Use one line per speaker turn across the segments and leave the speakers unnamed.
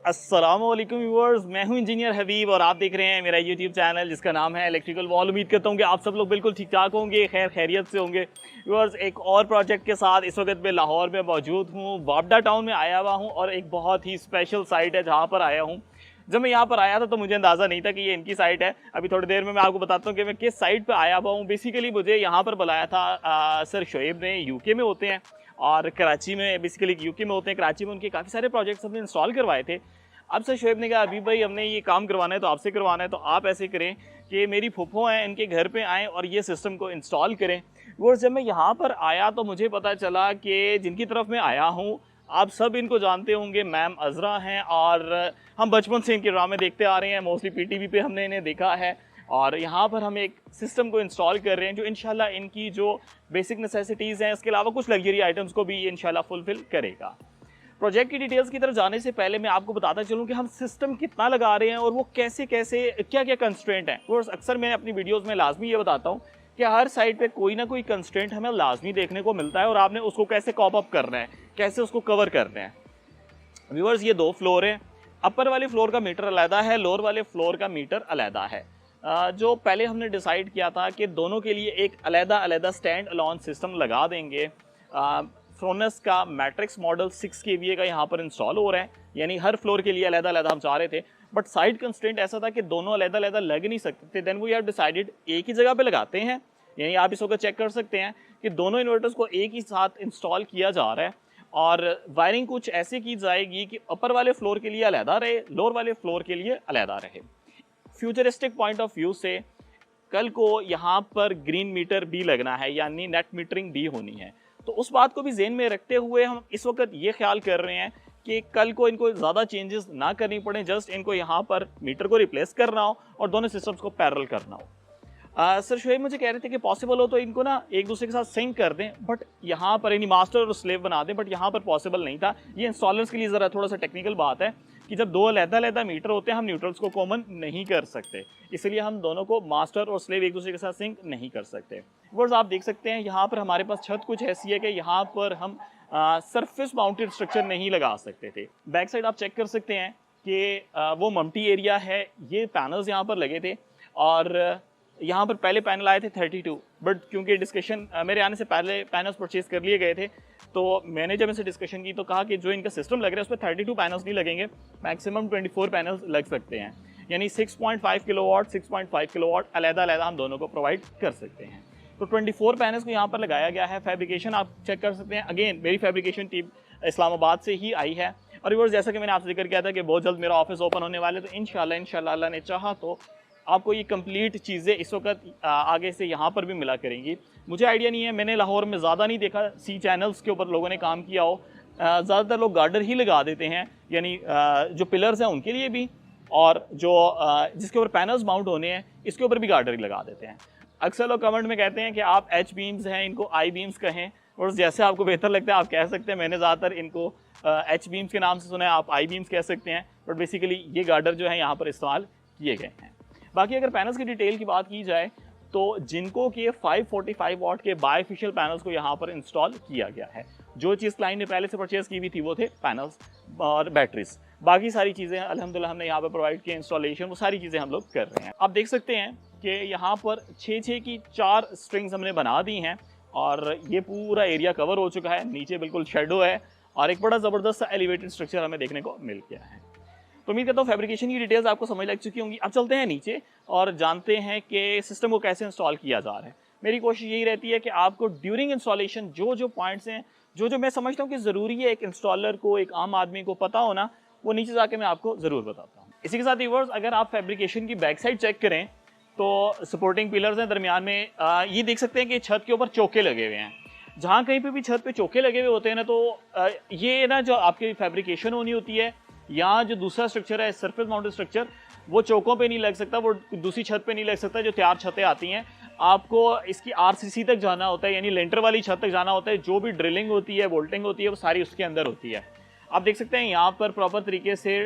अस्सलामुअलैकुम व्यूअर्स, मैं हूं इंजीनियर हबीब और आप देख रहे हैं मेरा यूट्यूब चैनल जिसका नाम है इलेक्ट्रिकल वॉल। उम्मीद करता हूं कि आप सब लोग बिल्कुल ठीक ठाक होंगे, खैर खैरियत से होंगे। व्यूअर्स, एक और प्रोजेक्ट के साथ इस वक्त मैं लाहौर में मौजूद हूं, वापडा टाउन में आया हुआ हूं और एक बहुत ही स्पेशल साइट है जहां पर आया हूं। जब मैं यहाँ पर आया था तो मुझे अंदाज़ा नहीं था कि ये इनकी साइट है। अभी थोड़ी देर में मैं आपको बताता हूँ कि मैं किस साइट पर आया हुआ हूँ। बेसिकली मुझे यहाँ पर बुलाया था सर शोएब ने, यूके में होते हैं और कराची में, बेसिकली यूके में होते हैं। कराची में उनके काफ़ी सारे प्रोजेक्ट्स हमने इंस्टॉल करवाए थे। अब सर शोएब ने कहा अभी भाई हमने ये काम करवाना है तो आपसे करवाना है, तो आप ऐसे करें कि मेरी फूफो हैं, इनके घर पे आएँ और ये सिस्टम को इंस्टॉल करें। वो जब मैं यहाँ पर आया तो मुझे पता चला कि जिनकी तरफ मैं आया हूँ आप सब इनको जानते होंगे, मैम अज़रा हैं और हम बचपन से इनके ड्रामे देखते आ रहे हैं। मोस्टली पीटीवी पे हमने इन्हें देखा है और यहाँ पर हम एक सिस्टम को इंस्टॉल कर रहे हैं जो इंशाल्लाह इनकी जो बेसिक नेसेसिटीज़ हैं, इसके अलावा कुछ लग्जरी आइटम्स को भी इंशाल्लाह फुलफिल करेगा। प्रोजेक्ट की डिटेल्स की तरफ जाने से पहले मैं आपको बताता चलूं कि हम सिस्टम कितना लगा रहे हैं और वो कैसे कैसे क्या क्या कंस्ट्रेंट हैं। वो अक्सर मैं अपनी वीडियोस में लाजमी ये बताता हूं कि हर साइड पे कोई ना कोई कंस्ट्रेंट हमें लाजमी देखने को मिलता है और आपने उसको कैसे कॉप अप करना है, कैसे उसको कवर करना है। व्यूअर्स, ये 2 फ्लोर है। अपर वाले फ्लोर का मीटर अलहदा है, लोअर वाले फ्लोर का मीटर अलहदा है। जो पहले हमने डिसाइड किया था कि दोनों के लिए एक अलहदा अलहदा स्टैंड अलोन सिस्टम लगा देंगे। फ्रोनस का मैट्रिक्स मॉडल 6 kVA का यहाँ पर इंस्टॉल हो रहा है, यानी हर फ्लोर के लिए अलहदा अलहदा हम चाह रहे थे, बट साइड कंस्ट्रेंट ऐसा था कि दोनों अलहदा अलहदा लग नहीं सकते थे। देन वी हैव डिसाइडेड एक ही जगह पे लगाते हैं, यानी आप इस वक्त चेक कर सकते हैं कि दोनों इन्वर्टर्स को एक ही साथ इंस्टॉल किया जा रहा है और वायरिंग कुछ ऐसे की जाएगी कि अपर वाले फ्लोर के लिए अलहदा रहे, लोअर वाले फ्लोर के लिए अलहदा रहे। फ्यूचरिस्टिक पॉइंट ऑफ व्यू से कल को यहाँ पर ग्रीन मीटर भी लगना है, यानी नेट मीटरिंग भी होनी है। तो उस बात को भी ज़हन में रखते हुए हम इस वक्त ये ख्याल कर रहे हैं कि कल को इनको ज़्यादा चेंजेस ना करनी पड़े, जस्ट इनको यहाँ पर मीटर को रिप्लेस करना हो और दोनों सिस्टम्स को पैरेलल करना हो। सर शोएब मुझे कह रहे थे कि पॉसिबल हो तो इनको ना एक दूसरे के साथ सिंक कर दें, बट यहाँ पर यानी मास्टर और स्लेव बना दें, बट यहाँ पर पॉसिबल नहीं था। ये इंस्टॉलर्स के लिए ज़रा थोड़ा सा टेक्निकल बात है कि जब 2 अलहदा मीटर होते हैं हम न्यूट्रल्स को कॉमन नहीं कर सकते, इसलिए हम दोनों को मास्टर और स्लेव एक दूसरे के साथ सिंक नहीं कर सकते। वर्ड्स, आप देख सकते हैं यहाँ पर हमारे पास छत कुछ ऐसी है कि यहाँ पर हम सरफेस माउंटेड स्ट्रक्चर नहीं लगा सकते थे। बैक साइड आप चेक कर सकते हैं कि वो मम्टी एरिया है, ये पैनल्स यहाँ पर लगे थे और यहाँ पर पहले पैनल आए थे 32, बट क्योंकि डिस्कशन मेरे आने से पहले पैनल्स परचेज कर लिए गए थे, तो मैंने जब इनसे डिस्कशन की तो कहा कि जो इनका सिस्टम लग रहा है उस पर 32 पैनल्स नहीं लगेंगे, मैक्सिमम 24 पैनल्स लग सकते हैं, यानी 6.5 किलोवाट 6.5 किलोवाट अलहदा अलहदा हम दोनों को प्रोवाइड कर सकते हैं। तो 24 पैनल्स को यहाँ पर लगाया गया है। फैब्रिकेशन आप चेक कर सकते हैं, अगेन मेरी फैब्रिकेशन टीम इस्लामाबाद से ही आई है। और व्यूअर्स, जैसा कि मैंने आपसे जिक्र किया था कि बहुत जल्द मेरा ऑफिस ओपन होने वाले, तो इंशाल्लाह अल्लाह ने चाहा तो आपको ये कंप्लीट चीज़ें इस वक्त आगे से यहाँ पर भी मिला करेंगी। मुझे आइडिया नहीं है, मैंने लाहौर में ज़्यादा नहीं देखा सी चैनल्स के ऊपर लोगों ने काम किया हो। ज़्यादातर लोग गार्डर ही लगा देते हैं, यानी जो पिलर्स हैं उनके लिए भी और जो जिसके ऊपर पैनल्स माउंट होने हैं इसके ऊपर भी गार्डर ही लगा देते हैं। अक्सर लोग कमेंट में कहते हैं कि आप एच बीम्स हैं, इनको आई बीम्स कहें, और जैसे आपको बेहतर लगता है आप कह सकते हैं। मैंने ज़्यादातर इनको एच बीम्स के नाम से सुना है, आप आई बीम्स कह सकते हैं, बट बेसिकली ये गार्डर जो है यहाँ पर इस्तेमाल किए गए हैं। बाकी अगर पैनल्स की डिटेल की बात की जाए तो जिनको के 545 वाट के बायफेशियल पैनल्स को यहाँ पर इंस्टॉल किया गया है। जो चीज़ क्लाइंट ने पहले से परचेज की हुई थी वो थे पैनल्स और बैटरीज, बाकी सारी चीज़ें अल्हम्दुलिल्लाह हमने यहाँ पर प्रोवाइड किया, इंस्टॉलेशन वो सारी चीज़ें हम लोग कर रहे हैं। आप देख सकते हैं कि यहाँ पर 6 की 4 स्ट्रिंग्स हमने बना दी हैं और ये पूरा एरिया कवर हो चुका है। नीचे बिल्कुल शेडो है और एक बड़ा ज़बरदस्त एलिवेटेड स्ट्रक्चर हमें देखने को मिल गया है। तो उम्मीद करता हूँ फैब्रिकेशन की डिटेल्स आपको समझ लग चुकी होंगी। अब चलते हैं नीचे और जानते हैं कि सिस्टम को कैसे इंस्टॉल किया जा रहा है। मेरी कोशिश यही रहती है कि आपको ड्यूरिंग इंस्टॉलेशन जो पॉइंट्स हैं, जो मैं समझता हूँ कि ज़रूरी है एक इंस्टॉलर को, एक आम आदमी को पता होना, वो नीचे जाके मैं आपको ज़रूर बताता हूँ। इसी के साथ व्यूअर्स, अगर आप फैब्रिकेशन की बैक साइड चेक करें तो सपोर्टिंग पिलर्स हैं दरमियान में, ये देख सकते हैं कि छत के ऊपर चौके लगे हुए हैं। जहाँ कहीं पर भी छत पर चौके लगे हुए होते हैं ना, तो ये ना जो आपकी फैब्रिकेशन होनी होती है, यहाँ जो दूसरा स्ट्रक्चर है सरफेस माउंटेड स्ट्रक्चर, वो चौकों पे नहीं लग सकता, वो दूसरी छत पे नहीं लग सकता। जो तैयार छतें आती हैं आपको इसकी आरसीसी तक जाना होता है, यानी लेंटर वाली छत तक जाना होता है। जो भी ड्रिलिंग होती है, बोल्टिंग होती है, वो सारी उसके अंदर होती है। आप देख सकते हैं यहाँ पर प्रॉपर तरीके से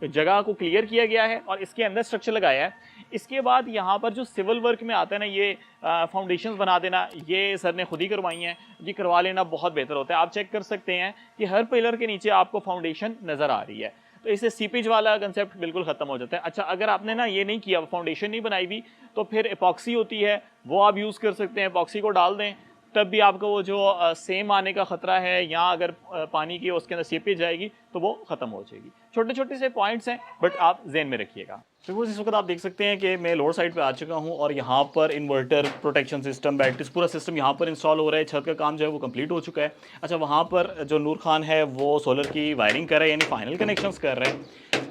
जगह को क्लियर किया गया है और इसके अंदर स्ट्रक्चर लगाया है। इसके बाद यहाँ पर जो सिविल वर्क में आता है ना, ये फाउंडेशंस बना देना, ये सर ने खुद ही करवाई हैं, ये करवा लेना बहुत बेहतर होता है। आप चेक कर सकते हैं कि हर पिलर के नीचे आपको फाउंडेशन नज़र आ रही है। तो इससे सीपेज वाला कंसेप्ट बिल्कुल ख़त्म हो जाता है। अच्छा, अगर आपने ना ये नहीं किया, फाउंडेशन नहीं बनाई हुई, तो फिर एपॉक्सी होती है वो आप यूज़ कर सकते हैं। एपॉक्सी को डाल दें, तब भी आपको वो जो सेम आने का ख़तरा है, या अगर पानी की उसके अंदर सीपेज जाएगी तो वो ख़त्म हो जाएगी। छोटे छोटे से पॉइंट्स हैं, बट आप ज़हन में रखिएगा। तो इस वक्त आप देख सकते हैं कि मैं लोअर साइड पे आ चुका हूँ और यहाँ पर इन्वर्टर, प्रोटेक्शन सिस्टम, बैटरीज, पूरा सिस्टम यहाँ पर इंस्टॉल हो रहा है। छत का काम जो है वो कंप्लीट हो चुका है। अच्छा, वहाँ पर जो नूर खान है वो सोलर की वायरिंग कर रहा है, यानी फाइनल कनेक्शंस कर रहे हैं।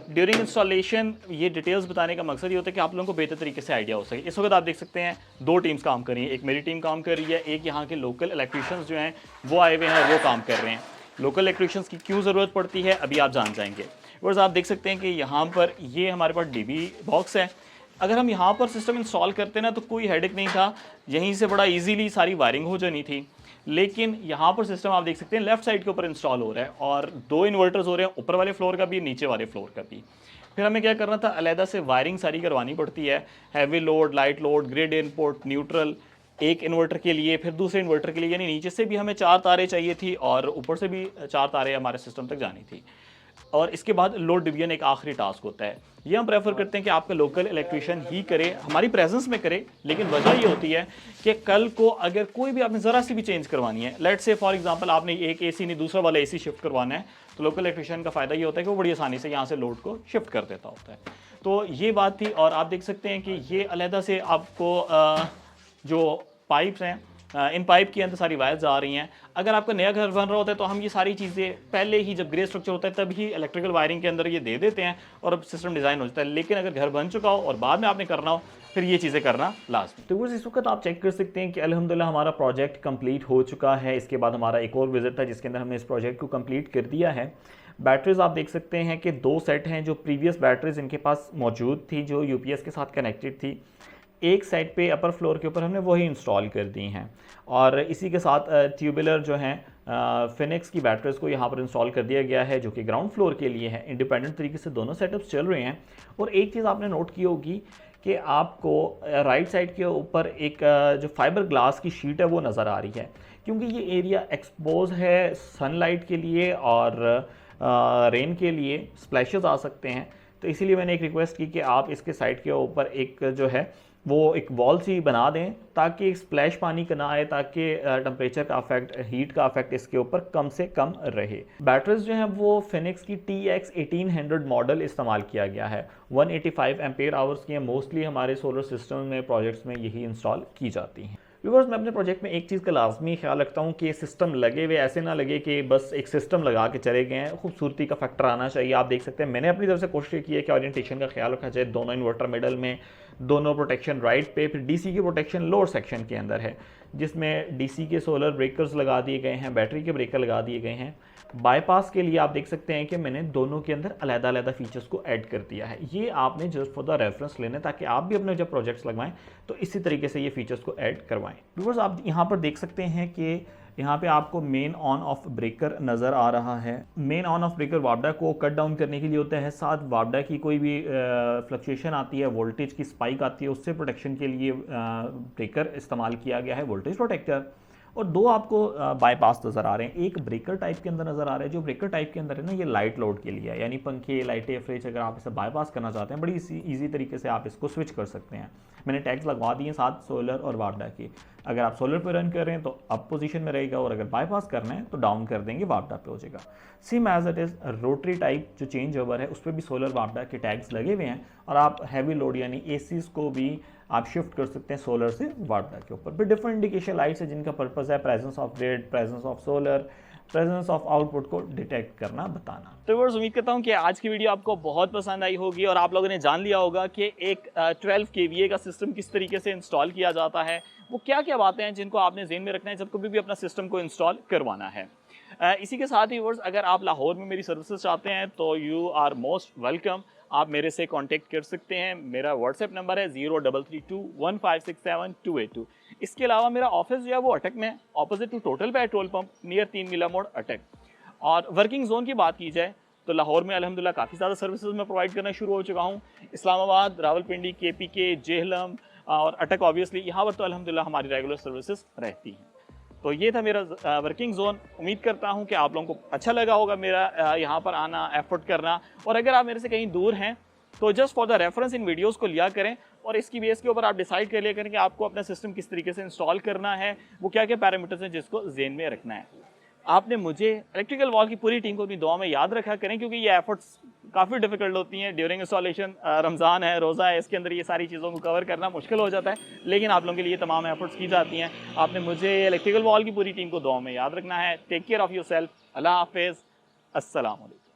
ड्यूरिंग इंस्टॉलेशन ये डिटेल्स बताने का मकसद ये होता है कि आप लोगों को बेहतर तरीके से आइडिया हो सके। इस वक्त आप देख सकते हैं 2 टीम्स काम कर रही हैं। एक मेरी टीम काम कर रही है, एक यहाँ के लोकल इलेक्ट्रीशियंस जो हैं वो आए हुए हैं, वो काम कर रहे हैं। लोकल इलेक्ट्रीशियंस की क्यों ज़रूरत पड़ती है अभी आप जान जाएंगे। बस आप देख सकते हैं कि यहाँ पर ये हमारे पास डीबी बॉक्स है। अगर हम यहाँ पर सिस्टम इंस्टॉल करते ना तो कोई हेडेक नहीं था, यहीं से बड़ा इजीली सारी वायरिंग हो जानी थी। लेकिन यहाँ पर सिस्टम आप देख सकते हैं लेफ्ट साइड के ऊपर इंस्टॉल हो रहा है और 2 इन्वर्टर्स हो रहे हैं, ऊपर वाले फ्लोर का भी, नीचे वाले फ्लोर का भी। फिर हमें क्या करना था, अलहदा से वायरिंग सारी करवानी पड़ती है। Heavy load, light load, grid input, neutral, एक इन्वर्टर के लिए, फिर दूसरे इन्वर्टर के लिए, यानी नीचे से भी हमें 4 तारें चाहिए थी और ऊपर से भी 4 तारें हमारे सिस्टम तक जानी थी। और इसके बाद लोड डिवीजन एक आखिरी टास्क होता है। ये हम प्रेफर करते हैं कि आपका लोकल इलेक्ट्रीशियन ही करे, हमारी प्रेजेंस में करे। लेकिन वजह ये होती है कि कल को अगर कोई भी आपने ज़रा सी भी चेंज करवानी है, लेट्स से फॉर एग्जांपल आपने एक एसी नहीं दूसरा वाला एसी शिफ्ट करवाना है, तो लोकल इलेक्ट्रीशियन का फ़ायदा ये होता है कि वो बड़ी आसानी से यहाँ से लोड को शिफ्ट कर देता होता है। तो ये बात थी। और आप देख सकते हैं कि ये अलहदा से आपको जो पाइप्स हैं, इन पाइप के अंदर सारी वायर्स आ रही हैं। अगर आपका नया घर बन रहा होता है तो हम ये सारी चीज़ें पहले ही, जब ग्रे स्ट्रक्चर होता है तब ही इलेक्ट्रिकल वायरिंग के अंदर ये दे देते हैं और अब सिस्टम डिज़ाइन हो जाता है। लेकिन अगर घर बन चुका हो और बाद में आपने करना हो, फिर ये चीज़ें करना लाजमी। तो इस वक्त आप चेक कर सकते हैं कि अल्हम्दुलिल्लाह हमारा प्रोजेक्ट कंप्लीट हो चुका है। इसके बाद हमारा एक और विजिट था जिसके अंदर हमने इस प्रोजेक्ट को कंप्लीट कर दिया है। बैटरीज आप देख सकते हैं कि 2 सेट हैं। जो प्रीवियस बैटरीज इनके पास मौजूद थी, जो यूपीएस के साथ कनेक्टेड थी, एक साइड पे अपर फ्लोर के ऊपर हमने वही इंस्टॉल कर दी हैं। और इसी के साथ ट्यूबुलर जो हैं फिनिक्स की बैटरीज को यहाँ पर इंस्टॉल कर दिया गया है, जो कि ग्राउंड फ्लोर के लिए है। इंडिपेंडेंट तरीके से दोनों सेटअप्स चल रहे हैं। और एक चीज़ आपने नोट की होगी कि आपको राइट साइड के ऊपर एक जो फाइबर ग्लास की शीट है वो नज़र आ रही है, क्योंकि ये एरिया एक्सपोज है सनलाइट के लिए और रेन के लिए, स्प्लैशेस आ सकते हैं। तो इसीलिए मैंने एक रिक्वेस्ट की कि आप इसके साइड के ऊपर एक जो है वो एक वॉल सी बना दें ताकि स्प्लैश पानी का ना आए, ताकि टेम्परेचर का अफेक्ट, हीट का अफेक्ट इसके ऊपर कम से कम रहे। बैटरीज जो हैं वो फिनिक्स की TX 1800 मॉडल इस्तेमाल किया गया है। 185 एम्पेयर आवर्स की हैं। मोस्टली हमारे सोलर सिस्टम में, प्रोजेक्ट्स में यही इंस्टॉल की जाती हैं। व्यूअर्स, मैं अपने प्रोजेक्ट में एक चीज़ का लाजमी ख्याल रखता हूँ कि सिस्टम लगे हुए ऐसे ना लगे कि बस एक सिस्टम लगा के चले गए हैं। खूबसूरती का फैक्टर आना चाहिए। आप देख सकते हैं मैंने अपनी तरफ से कोशिश की है कि ओरिएंटेशन का ख्याल रखा जाए। दोनों इन्वर्टर मिडल में, दोनों प्रोटेक्शन राइट पे, फिर डीसी की प्रोटेक्शन लोअर सेक्शन के अंदर है, जिसमें डीसी के सोलर ब्रेकर्स लगा दिए गए हैं, बैटरी के ब्रेकर लगा दिए गए हैं। बाईपास के लिए आप देख सकते हैं कि मैंने दोनों के अंदर अलग-अलग फीचर्स को ऐड कर दिया है। ये आपने जस्ट फॉर द रेफरेंस लेना है ताकि आप भी अपने जब प्रोजेक्ट्स लगवाएं तो इसी तरीके से ये फीचर्स को ऐड करवाएं। व्यूअर्स, आप यहाँ पर देख सकते हैं कि यहाँ पे आपको मेन ऑन ऑफ ब्रेकर नज़र आ रहा है। मेन ऑन ऑफ ब्रेकर वापडा को कट डाउन करने के लिए होता है। साथ वापडा की कोई भी फ्लक्चुएशन आती है, वोल्टेज की स्पाइक आती है, उससे प्रोटेक्शन के लिए ब्रेकर इस्तेमाल किया गया है, वोल्टेज प्रोटेक्टर। और 2 आपको बाईपास नज़र आ रहे हैं। एक ब्रेकर टाइप के अंदर नज़र आ रहा है। जो ब्रेकर टाइप के अंदर है ना, ये लाइट लोड के लिए है, यानी पंखे, लाइटें, फ्रिज, अगर आप इसे बाईपास करना चाहते हैं बड़ी ईजी तरीके से आप इसको स्विच कर सकते हैं। मैंने टैग्स लगवा दिए साथ सोलर और वापडा की। अगर आप सोलर पर रन कर रहे हैं तो अप पोजीशन में रहेगा, और अगर बाईपास करना है तो डाउन कर देंगे, वापडा पे हो जाएगा। Same as it is rotary type जो चेंज ओवर है उस पर भी सोलर वापडा के टैग्स लगे हुए हैं, और आप हैवी लोड यानी एसीज को भी आप शिफ्ट कर सकते हैं सोलर से वापडा के ऊपर। फिर डिफरेंट इंडिकेशन लाइट्स है जिनका पर्पस है presence of grid, presence of solar, presence of output को डिटेक्ट करना, बताना। तो व्यूअर्स, उम्मीद करता हूँ कि आज की वीडियो आपको बहुत पसंद आई होगी और आप लोगों ने जान लिया होगा कि एक 12 kVA का सिस्टम किस तरीके से इंस्टॉल किया जाता है, वो क्या क्या बातें हैं जिनको आपने ज़हन में रखना है जब कभी भी अपना सिस्टम को इंस्टॉल करवाना है। इसी के साथ ही व्यूअर्स, अगर आप लाहौर में मेरी सर्विसेज चाहते हैं तो यू आर मोस्ट वेलकम। आप मेरे से कांटेक्ट कर सकते हैं। मेरा व्हाट्सएप नंबर है 03321567 इसके अलावा मेरा ऑफिस जो है वो अटक में है, opposite to Total petrol pump, near 3 मीला मोड़, अटक। और वर्किंग जोन की बात की जाए तो लाहौर में अल्हम्दुलिल्लाह काफ़ी ज़्यादा सर्विसेज मैं प्रोवाइड करना शुरू हो चुका हूँ। इस्लामाबाद, रावलपिंडी, KPK, जेहलम और अटक ऑब्वियसली, यहाँ पर तो अल्हम्दुलिल्लाह हमारी रेगुलर सर्विसेज रहती हैं। तो ये था मेरा वर्किंग जोन। उम्मीद करता हूँ कि आप लोगों को अच्छा लगा होगा मेरा यहाँ पर आना, एफर्ट करना। और अगर आप मेरे से कहीं दूर हैं तो just for the reference in videos को लिया करें और इसकी बेस के ऊपर आप डिसाइड कर लिया करें कि आपको अपना सिस्टम किस तरीके से इंस्टॉल करना है, वो क्या क्या पैरामीटर्स हैं जिसको जेन में रखना है। आपने मुझे इलेक्ट्रिकल वॉल की पूरी टीम को अपनी दुआ में याद रखा करें, क्योंकि ये एफर्ट्स काफ़ी डिफिकल्ट होती हैं ड्यूरिंग इंस्टॉलेशन। रमज़ान है, रोज़ा है, इसके अंदर ये सारी चीज़ों को कवर करना मुश्किल हो जाता है, लेकिन आप लोगों के लिए तमाम एफर्ट्स की जाती हैं। आपने मुझे इलेक्ट्रिकल वॉल की पूरी टीम को दुआ में याद रखना है। Take care of your self. अल्लाह हाफिज़। अस्सलाम वालेकुम।